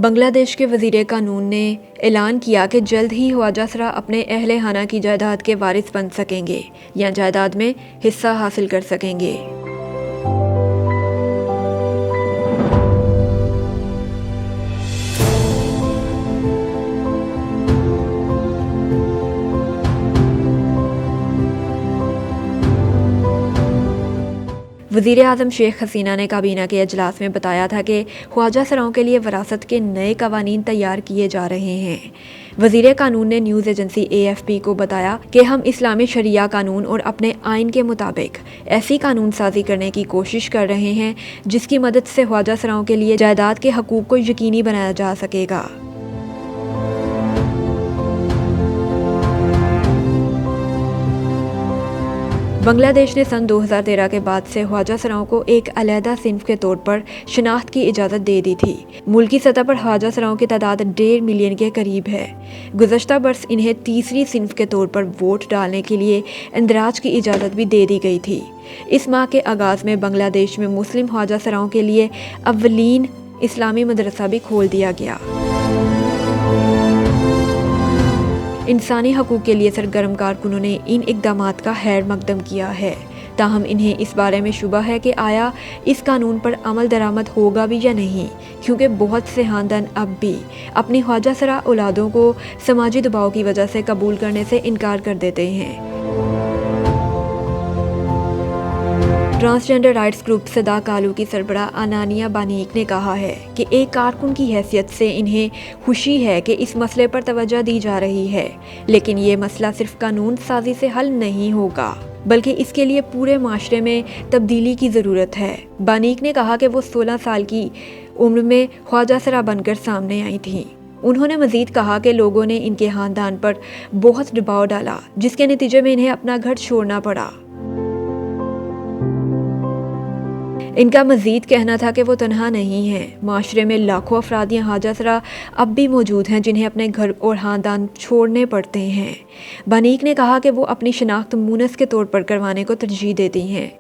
बांग्लादेश के वज़ीर कानून ने ऐलान किया कि जल्द ही ख्वाजा सरा अपने अहले खाना की जायदाद के वारिस बन सकेंगे या जायदाद में हिस्सा हासिल कर सकेंगे। वज़ीर आज़म शेख हसीना ने काबीना के अजलास में बताया था कि ख्वाजा सराओं के लिए वरासत के नए कवानीन तैयार किए जा रहे हैं। वज़ीर कानून ने न्यूज़ एजेंसी AFP को बताया कि हम इस्लामी शरिया कानून और अपने आइन के मुताबिक ऐसी कानून साजी करने की कोशिश कर रहे हैं जिसकी मदद से ख्वाजा सराओं के लिए जायदाद के हकूक़ को यकीनी बनाया जा सकेगा। बांग्लादेश ने सन 2013 के बाद से ख्वाजा सराओं को एक अलहदा सिन्फ के तौर पर शनाख्त की इजाज़त दे दी थी। मुल्की सतह पर ख्वाजा सराओं की तादाद 1.5 मिलियन के करीब है। गुज़श्ता बरस इन्हें तीसरी सिन्फ के तौर पर वोट डालने के लिए इंदराज की इजाज़त भी दे दी गई थी। इस माह के आगाज़ में बांग्लादेश में मुस्लिम ख्वाजा सराओं के लिए अव्वलीन इस्लामी मदरसा भी खोल दिया गया। इंसानी हकूक़ के लिए सरगर्म कारकुनों ने इन इक़दामात का खैर मकदम किया है, ताहम इन्हें इस बारे में शुबा है कि आया इस कानून पर अमल दरामद होगा भी या नहीं, क्योंकि बहुत से ख़ानदान अब भी अपनी ख्वाजा सरा औलादों को समाजी दबाव की वजह से कबूल करने से इनकार कर देते हैं। ट्रांसजेंडर राइट्स ग्रुप सदा कालू की सरबराह अनानिया बानीक ने कहा है कि एक कारकुन की हैसियत से इन्हें खुशी है कि इस मसले पर तवज्जो दी जा रही है, लेकिन ये मसला सिर्फ कानून साजी से हल नहीं होगा बल्कि इसके लिए पूरे माशरे में तब्दीली की ज़रूरत है। बानीक ने कहा कि वो 16 साल की उम्र में ख्वाजा सरा बनकर सामने आई थी। उन्होंने मज़ीद कहा कि लोगों ने इनके ख़ानदान पर बहुत दबाव डाला, जिसके नतीजे में इन्हें अपना घर छोड़ना पड़ा। इनका मज़ीद कहना था कि वो तनहा नहीं हैं। माशरे में लाखों अफराद या ख्वाजा सरा अब भी मौजूद हैं जिन्हें अपने घर और ख़ानदान छोड़ने पड़ते हैं। बानीक ने कहा कि वो अपनी शनाख्त मुनस के तौर पर करवाने को तरजीह देती हैं।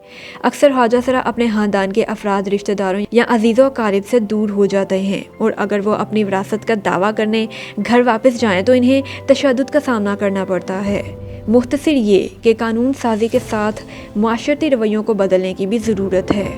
अक्सर ख्वाजा सरा अपने ख़ानदान के अफराद, रिश्तेदारों या अजीज़ व अकारिब से दूर हो जाते हैं और अगर वो अपनी विरासत का दावा करने घर वापस जाएँ तो इन्हें तशद्दुद का सामना करना पड़ता है। मुख्तसर ये कि कानून साजी के साथ माशरती रवैयों को बदलने की भी ज़रूरत है।